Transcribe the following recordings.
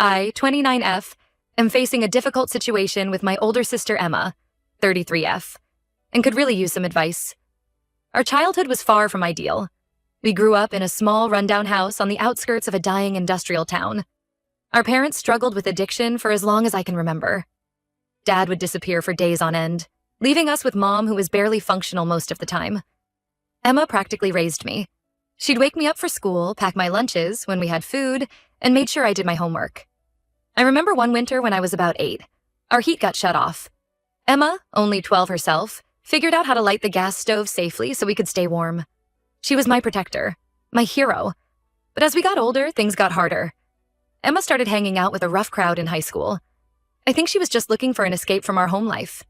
I, 29F, am facing a difficult situation with my older sister Emma, 33F, and could really use some advice. Our childhood was far from ideal. We grew up in a small, rundown house on the outskirts of a dying industrial town. Our parents struggled with addiction for as long as I can remember. Dad would disappear for days on end, leaving us with Mom who was barely functional most of the time. Emma practically raised me. She'd wake me up for school, pack my lunches when we had food, and made sure I did my homework. I remember one winter when I was about 8. Our heat got shut off. Emma, only 12 herself, figured out how to light the gas stove safely so we could stay warm. She was my protector, my hero. But as we got older, things got harder. Emma started hanging out with a rough crowd in high school. I think she was just looking for an escape from our home life.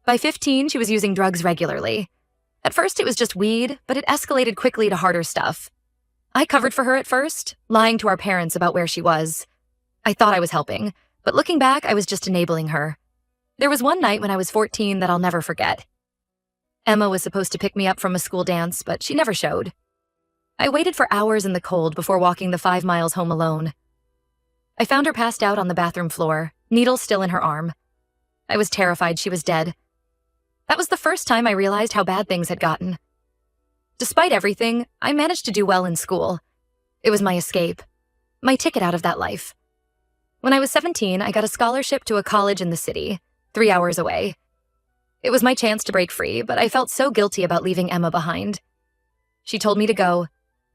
By 15, she was using drugs regularly. At first, it was just weed, but it escalated quickly to harder stuff. I covered for her at first, lying to our parents about where she was. I thought I was helping, but looking back, I was just enabling her. There was one night when I was 14 that I'll never forget. Emma was supposed to pick me up from a school dance, but she never showed. I waited for hours in the cold before walking the 5 miles home alone. I found her passed out on the bathroom floor, needle still in her arm. I was terrified she was dead. That was the first time I realized how bad things had gotten. Despite everything, I managed to do well in school. It was my escape, my ticket out of that life. When I was 17, I got a scholarship to a college in the city, 3 hours away. It was my chance to break free, but I felt so guilty about leaving Emma behind. She told me to go,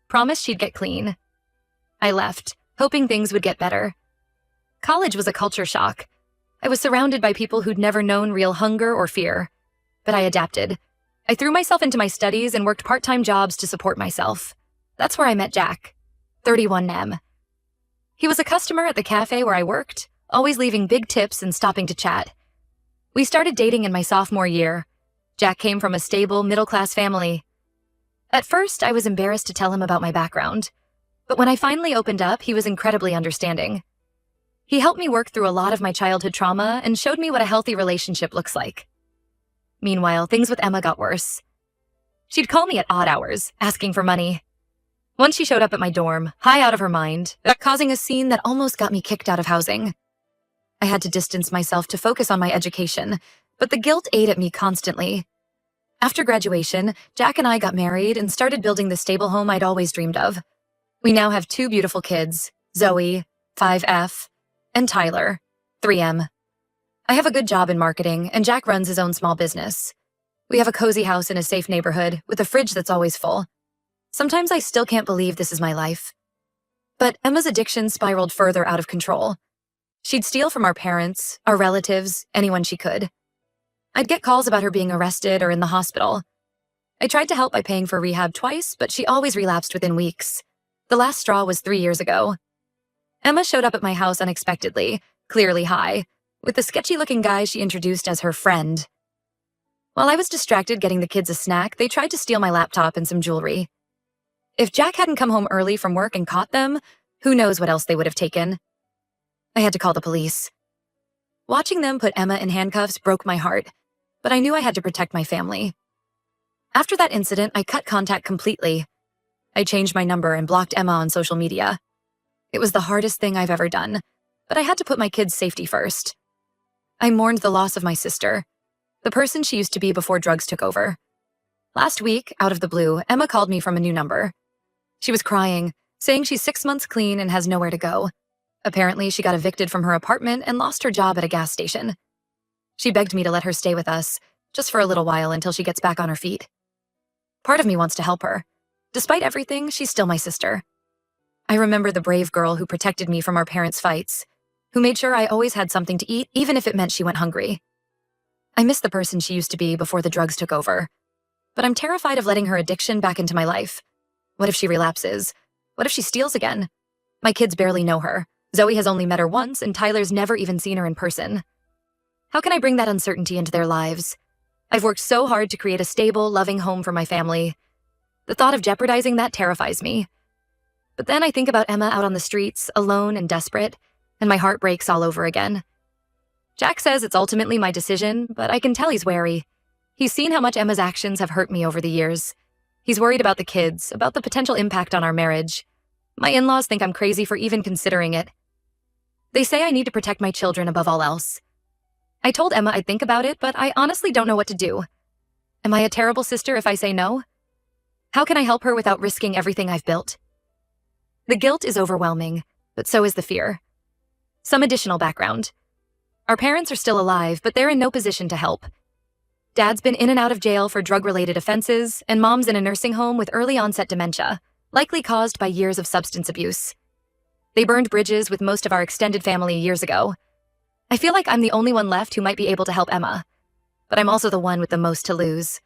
promised she'd get clean. I left, hoping things would get better. College was a culture shock. I was surrounded by people who'd never known real hunger or fear. But I adapted. I threw myself into my studies and worked part-time jobs to support myself. That's where I met Jack, 31M. He was a customer at the cafe where I worked, always leaving big tips and stopping to chat. We started dating in my sophomore year. Jack came from a stable, middle-class family. At first, I was embarrassed to tell him about my background. But when I finally opened up, he was incredibly understanding. He helped me work through a lot of my childhood trauma and showed me what a healthy relationship looks like. Meanwhile, things with Emma got worse. She'd call me at odd hours, asking for money. Once she showed up at my dorm, high out of her mind, causing a scene that almost got me kicked out of housing. I had to distance myself to focus on my education, but the guilt ate at me constantly. After graduation, Jack and I got married and started building the stable home I'd always dreamed of. We now have 2 beautiful kids, Zoe, 5F, and Tyler, 3M. I have a good job in marketing, and Jack runs his own small business. We have a cozy house in a safe neighborhood with a fridge that's always full. Sometimes I still can't believe this is my life. But Emma's addiction spiraled further out of control. She'd steal from our parents, our relatives, anyone she could. I'd get calls about her being arrested or in the hospital. I tried to help by paying for rehab twice, but she always relapsed within weeks. The last straw was 3 years ago. Emma showed up at my house unexpectedly, clearly high, with the sketchy-looking guy she introduced as her friend. While I was distracted getting the kids a snack, they tried to steal my laptop and some jewelry. If Jack hadn't come home early from work and caught them, who knows what else they would have taken. I had to call the police. Watching them put Emma in handcuffs broke my heart, but I knew I had to protect my family. After that incident, I cut contact completely. I changed my number and blocked Emma on social media. It was the hardest thing I've ever done, but I had to put my kids' safety first. I mourned the loss of my sister, the person she used to be before drugs took over. Last week, out of the blue, Emma called me from a new number. She was crying, saying she's 6 months clean and has nowhere to go. Apparently, she got evicted from her apartment and lost her job at a gas station. She begged me to let her stay with us, just for a little while until she gets back on her feet. Part of me wants to help her. Despite everything, she's still my sister. I remember the brave girl who protected me from our parents' fights, who made sure I always had something to eat, even if it meant she went hungry. I miss the person she used to be before the drugs took over. But I'm terrified of letting her addiction back into my life. What if she relapses? What if she steals again? My kids barely know her. Zoe has only met her once, and Tyler's never even seen her in person. How can I bring that uncertainty into their lives? I've worked so hard to create a stable, loving home for my family. The thought of jeopardizing that terrifies me. But then I think about Emma out on the streets, alone and desperate, and my heart breaks all over again. Jack says it's ultimately my decision, but I can tell he's wary. He's seen how much Emma's actions have hurt me over the years. He's worried about the kids, about the potential impact on our marriage. My in-laws think I'm crazy for even considering it. They say I need to protect my children above all else. I told Emma I'd think about it, but I honestly don't know what to do. Am I a terrible sister if I say no? How can I help her without risking everything I've built? The guilt is overwhelming, but so is the fear. Some additional background. Our parents are still alive, but they're in no position to help. Dad's been in and out of jail for drug-related offenses, and Mom's in a nursing home with early-onset dementia, likely caused by years of substance abuse. They burned bridges with most of our extended family years ago. I feel like I'm the only one left who might be able to help Emma, but I'm also the one with the most to lose.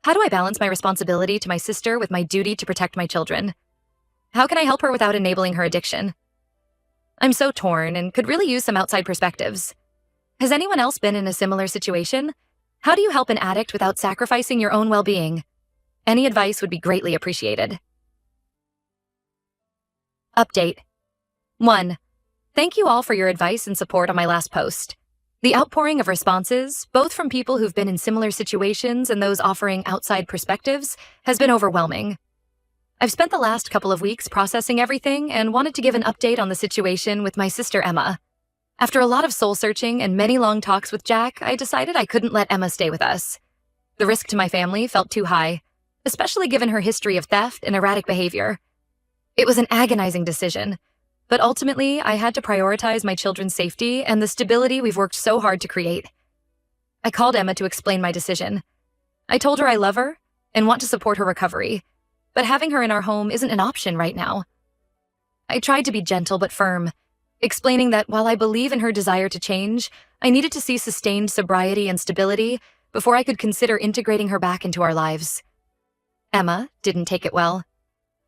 How do I balance my responsibility to my sister with my duty to protect my children? How can I help her without enabling her addiction? I'm so torn and could really use some outside perspectives. Has anyone else been in a similar situation? How do you help an addict without sacrificing your own well-being? Any advice would be greatly appreciated. Update. 1. Thank you all for your advice and support on my last post. The outpouring of responses, both from people who've been in similar situations and those offering outside perspectives, has been overwhelming. I've spent the last couple of weeks processing everything and wanted to give an update on the situation with my sister Emma. After a lot of soul-searching and many long talks with Jack, I decided I couldn't let Emma stay with us. The risk to my family felt too high, especially given her history of theft and erratic behavior. It was an agonizing decision, but ultimately I had to prioritize my children's safety and the stability we've worked so hard to create. I called Emma to explain my decision. I told her I love her and want to support her recovery, but having her in our home isn't an option right now. I tried to be gentle but firm, explaining that while I believe in her desire to change, I needed to see sustained sobriety and stability before I could consider integrating her back into our lives. Emma didn't take it well.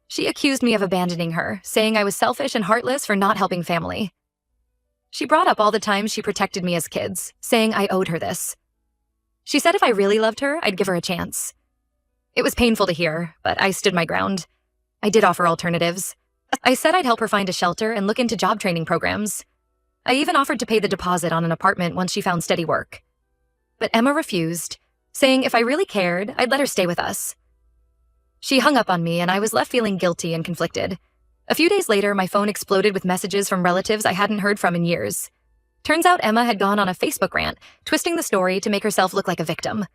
She accused me of abandoning her, saying I was selfish and heartless for not helping family. She brought up all the times she protected me as kids, saying I owed her this. She said if I really loved her, I'd give her a chance. It was painful to hear, but I stood my ground. I did offer alternatives. I said I'd help her find a shelter and look into job training programs. I even offered to pay the deposit on an apartment once she found steady work. But Emma refused, saying if I really cared, I'd let her stay with us. She hung up on me and I was left feeling guilty and conflicted. A few days later, my phone exploded with messages from relatives I hadn't heard from in years. Turns out Emma had gone on a Facebook rant, twisting the story to make herself look like a victim.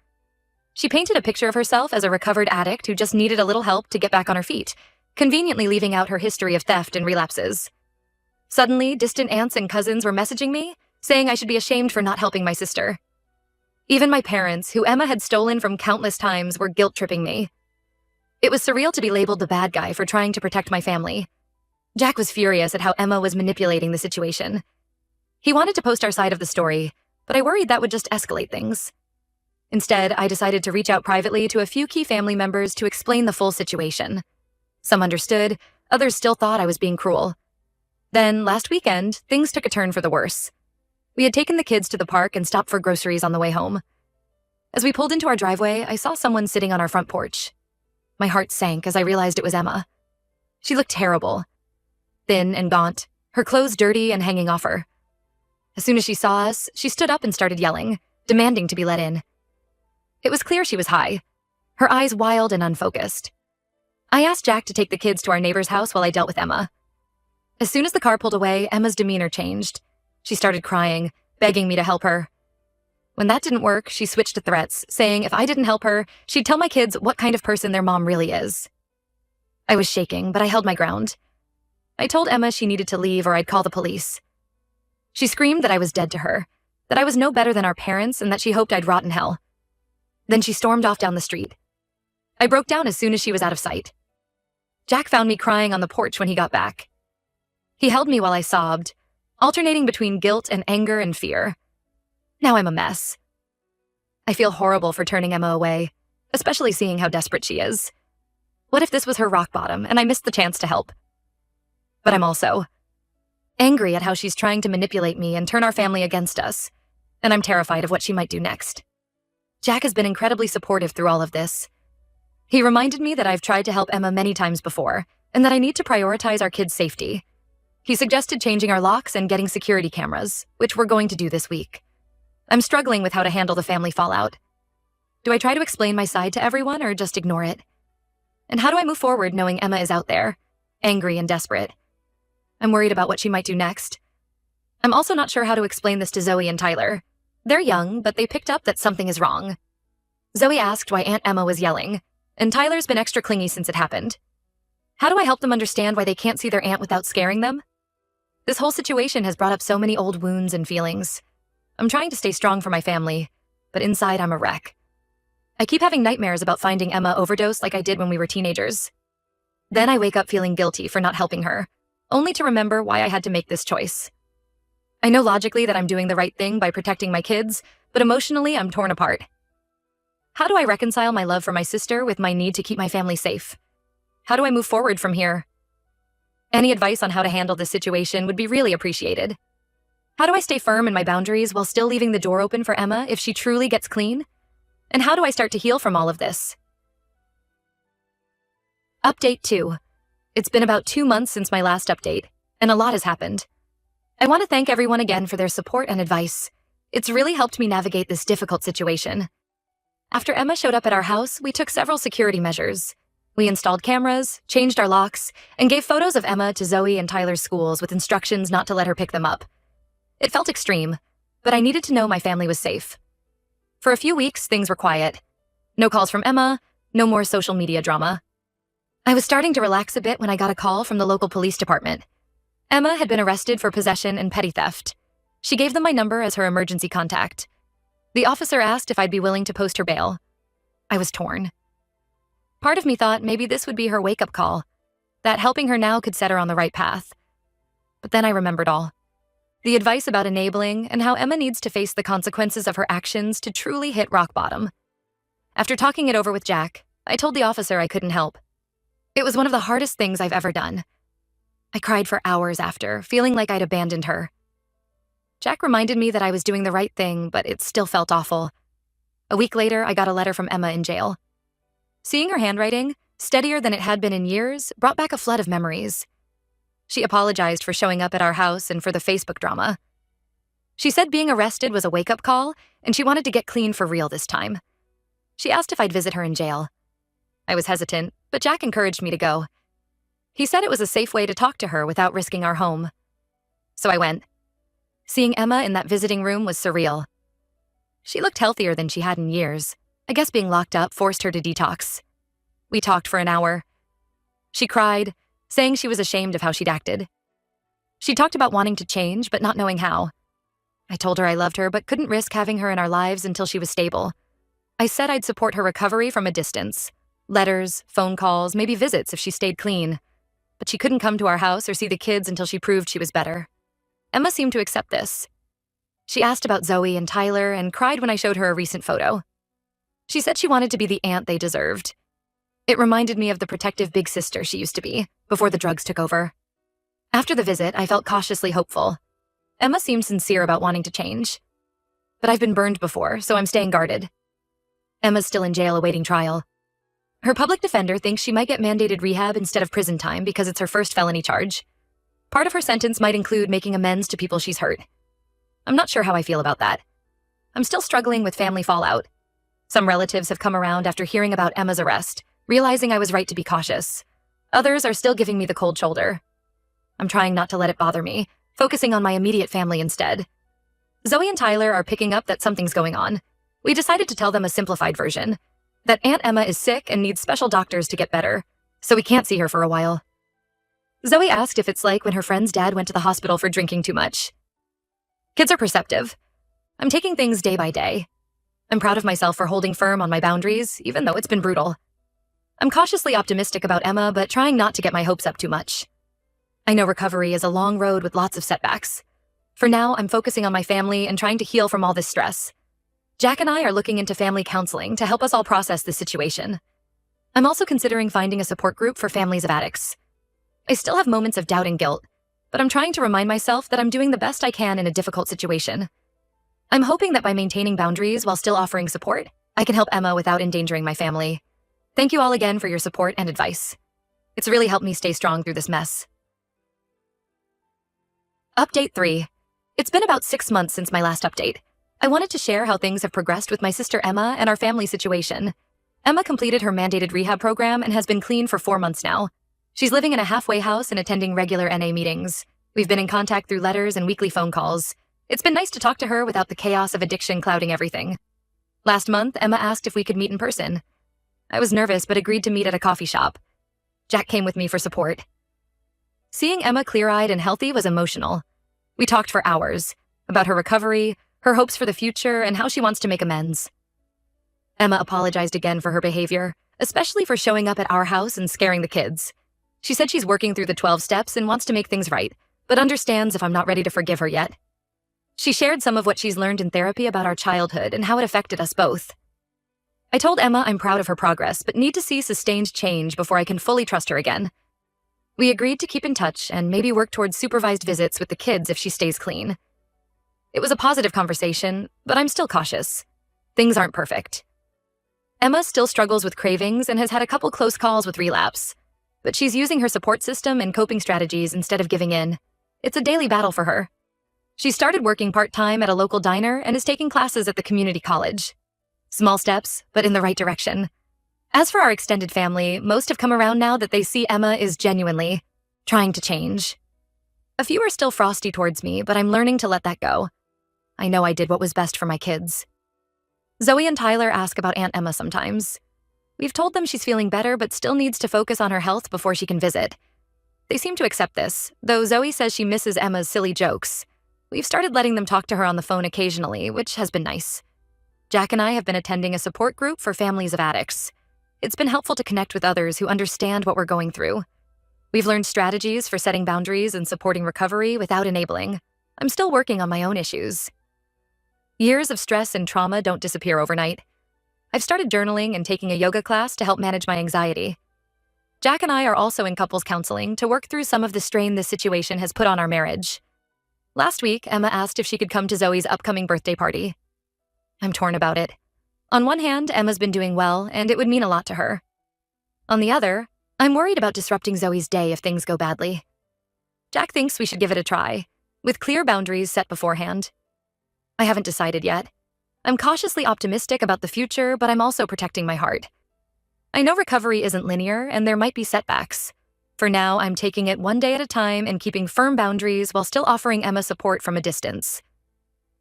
She painted a picture of herself as a recovered addict who just needed a little help to get back on her feet, conveniently leaving out her history of theft and relapses. Suddenly, distant aunts and cousins were messaging me, saying I should be ashamed for not helping my sister. Even my parents, who Emma had stolen from countless times, were guilt-tripping me. It was surreal to be labeled the bad guy for trying to protect my family. Jack was furious at how Emma was manipulating the situation. He wanted to post our side of the story, but I worried that would just escalate things. Instead, I decided to reach out privately to a few key family members to explain the full situation. Some understood, others still thought I was being cruel. Then, last weekend, things took a turn for the worse. We had taken the kids to the park and stopped for groceries on the way home. As we pulled into our driveway, I saw someone sitting on our front porch. My heart sank as I realized it was Emma. She looked terrible. Thin and gaunt, her clothes dirty and hanging off her. As soon as she saw us, she stood up and started yelling, demanding to be let in. It was clear she was high, her eyes wild and unfocused. I asked Jack to take the kids to our neighbor's house while I dealt with Emma. As soon as the car pulled away, Emma's demeanor changed. She started crying, begging me to help her. When that didn't work, she switched to threats, saying if I didn't help her, she'd tell my kids what kind of person their mom really is. I was shaking, but I held my ground. I told Emma she needed to leave or I'd call the police. She screamed that I was dead to her, that I was no better than our parents, and that she hoped I'd rot in hell. Then she stormed off down the street. I broke down as soon as she was out of sight. Jack found me crying on the porch when he got back. He held me while I sobbed, alternating between guilt and anger and fear. Now I'm a mess. I feel horrible for turning Emma away, especially seeing how desperate she is. What if this was her rock bottom and I missed the chance to help? But I'm also angry at how she's trying to manipulate me and turn our family against us, and I'm terrified of what she might do next. Jack has been incredibly supportive through all of this. He reminded me that I've tried to help Emma many times before, and that I need to prioritize our kids' safety. He suggested changing our locks and getting security cameras, which we're going to do this week. I'm struggling with how to handle the family fallout. Do I try to explain my side to everyone or just ignore it? And how do I move forward knowing Emma is out there, angry and desperate? I'm worried about what she might do next. I'm also not sure how to explain this to Zoe and Tyler. They're young, but they picked up that something is wrong. Zoe asked why Aunt Emma was yelling, and Tyler's been extra clingy since it happened. How do I help them understand why they can't see their aunt without scaring them? This whole situation has brought up so many old wounds and feelings. I'm trying to stay strong for my family, but inside I'm a wreck. I keep having nightmares about finding Emma overdosed like I did when we were teenagers. Then I wake up feeling guilty for not helping her, only to remember why I had to make this choice. I know logically that I'm doing the right thing by protecting my kids, but emotionally I'm torn apart. How do I reconcile my love for my sister with my need to keep my family safe? How do I move forward from here? Any advice on how to handle this situation would be really appreciated. How do I stay firm in my boundaries while still leaving the door open for Emma if she truly gets clean? And how do I start to heal from all of this? Update 2. It's been about 2 months since my last update, and a lot has happened. I want to thank everyone again for their support and advice. It's really helped me navigate this difficult situation. After Emma showed up at our house, we took several security measures. We installed cameras, changed our locks, and gave photos of Emma to Zoe and Tyler's schools with instructions not to let her pick them up. It felt extreme, but I needed to know my family was safe. For a few weeks, things were quiet. No calls from Emma, no more social media drama. I was starting to relax a bit when I got a call from the local police department. Emma had been arrested for possession and petty theft. She gave them my number as her emergency contact. The officer asked if I'd be willing to post her bail. I was torn. Part of me thought maybe this would be her wake-up call, that helping her now could set her on the right path. But then I remembered all. The advice about enabling and how Emma needs to face the consequences of her actions to truly hit rock bottom. After talking it over with Jack, I told the officer I couldn't help. It was one of the hardest things I've ever done. I cried for hours after, feeling like I'd abandoned her. Jack reminded me that I was doing the right thing, but it still felt awful. A week later, I got a letter from Emma in jail. Seeing her handwriting, steadier than it had been in years, brought back a flood of memories. She apologized for showing up at our house and for the Facebook drama. She said being arrested was a wake-up call, and she wanted to get clean for real this time. She asked if I'd visit her in jail. I was hesitant, but Jack encouraged me to go. He said it was a safe way to talk to her without risking our home. So I went. Seeing Emma in that visiting room was surreal. She looked healthier than she had in years. I guess being locked up forced her to detox. We talked for an hour. She cried, saying she was ashamed of how she'd acted. She talked about wanting to change, but not knowing how. I told her I loved her, but couldn't risk having her in our lives until she was stable. I said I'd support her recovery from a distance. Letters, phone calls, maybe visits if she stayed clean. But she couldn't come to our house or see the kids until she proved she was better. Emma seemed to accept this. She asked about Zoe and Tyler and cried when I showed her a recent photo. She said she wanted to be the aunt they deserved. It reminded me of the protective big sister she used to be, before the drugs took over. After the visit, I felt cautiously hopeful. Emma seemed sincere about wanting to change. But I've been burned before, so I'm staying guarded. Emma's still in jail awaiting trial. Her public defender thinks she might get mandated rehab instead of prison time because it's her first felony charge. Part of her sentence might include making amends to people she's hurt. I'm not sure how I feel about that. I'm still struggling with family fallout. Some relatives have come around after hearing about Emma's arrest, realizing I was right to be cautious. Others are still giving me the cold shoulder. I'm trying not to let it bother me, focusing on my immediate family instead. Zoe and Tyler are picking up that something's going on. We decided to tell them a simplified version, that Aunt Emma is sick and needs special doctors to get better, so we can't see her for a while. Zoe asked if it's like when her friend's dad went to the hospital for drinking too much. Kids are perceptive. I'm taking things day by day. I'm proud of myself for holding firm on my boundaries, even though it's been brutal. I'm cautiously optimistic about Emma, but trying not to get my hopes up too much. I know recovery is a long road with lots of setbacks. For now, I'm focusing on my family and trying to heal from all this stress. Jack and I are looking into family counseling to help us all process this situation. I'm also considering finding a support group for families of addicts. I still have moments of doubt and guilt, but I'm trying to remind myself that I'm doing the best I can in a difficult situation. I'm hoping that by maintaining boundaries while still offering support, I can help Emma without endangering my family. Thank you all again for your support and advice. It's really helped me stay strong through this mess. Update 3. It's been about 6 months since my last update. I wanted to share how things have progressed with my sister Emma and our family situation. Emma completed her mandated rehab program and has been clean for 4 months now. She's living in a halfway house and attending regular NA meetings. We've been in contact through letters and weekly phone calls. It's been nice to talk to her without the chaos of addiction clouding everything. Last month, Emma asked if we could meet in person. I was nervous but agreed to meet at a coffee shop. Jack came with me for support. Seeing Emma clear-eyed and healthy was emotional. We talked for hours about her recovery, her hopes for the future, and how she wants to make amends. Emma apologized again for her behavior, especially for showing up at our house and scaring the kids. She said she's working through the 12 steps and wants to make things right, but understands if I'm not ready to forgive her yet. She shared some of what she's learned in therapy about our childhood and how it affected us both. I told Emma I'm proud of her progress, but need to see sustained change before I can fully trust her again. We agreed to keep in touch and maybe work towards supervised visits with the kids if she stays clean. It was a positive conversation, but I'm still cautious. Things aren't perfect. Emma still struggles with cravings and has had a couple close calls with relapse, but she's using her support system and coping strategies instead of giving in. It's a daily battle for her. She started working part-time at a local diner and is taking classes at the community college. Small steps, but in the right direction. As for our extended family, most have come around now that they see Emma is genuinely trying to change. A few are still frosty towards me, but I'm learning to let that go. I know I did what was best for my kids. Zoe and Tyler ask about Aunt Emma sometimes. We've told them she's feeling better but still needs to focus on her health before she can visit. They seem to accept this, though Zoe says she misses Emma's silly jokes. We've started letting them talk to her on the phone occasionally, which has been nice. Jack and I have been attending a support group for families of addicts. It's been helpful to connect with others who understand what we're going through. We've learned strategies for setting boundaries and supporting recovery without enabling. I'm still working on my own issues. Years of stress and trauma don't disappear overnight. I've started journaling and taking a yoga class to help manage my anxiety. Jack and I are also in couples counseling to work through some of the strain this situation has put on our marriage. Last week, Emma asked if she could come to Zoe's upcoming birthday party. I'm torn about it. On one hand, Emma's been doing well, and it would mean a lot to her. On the other, I'm worried about disrupting Zoe's day if things go badly. Jack thinks we should give it a try, with clear boundaries set beforehand. I haven't decided yet. I'm cautiously optimistic about the future, but I'm also protecting my heart. I know recovery isn't linear, and there might be setbacks. For now, I'm taking it one day at a time and keeping firm boundaries while still offering Emma support from a distance.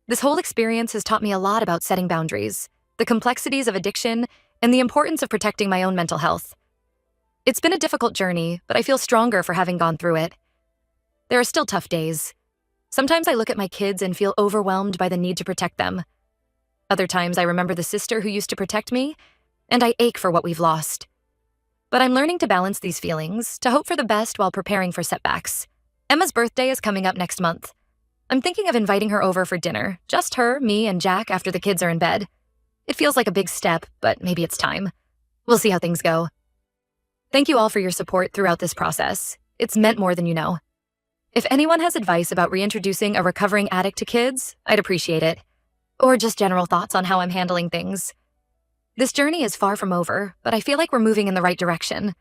This whole experience has taught me a lot about setting boundaries, the complexities of addiction, and the importance of protecting my own mental health. It's been a difficult journey, but I feel stronger for having gone through it. There are still tough days. Sometimes I look at my kids and feel overwhelmed by the need to protect them. Other times I remember the sister who used to protect me, and I ache for what we've lost. But I'm learning to balance these feelings, to hope for the best while preparing for setbacks. Emma's birthday is coming up next month. I'm thinking of inviting her over for dinner, just her, me, and Jack after the kids are in bed. It feels like a big step, but maybe it's time. We'll see how things go. Thank you all for your support throughout this process. It's meant more than you know. If anyone has advice about reintroducing a recovering addict to kids, I'd appreciate it. Or just general thoughts on how I'm handling things. This journey is far from over, but I feel like we're moving in the right direction.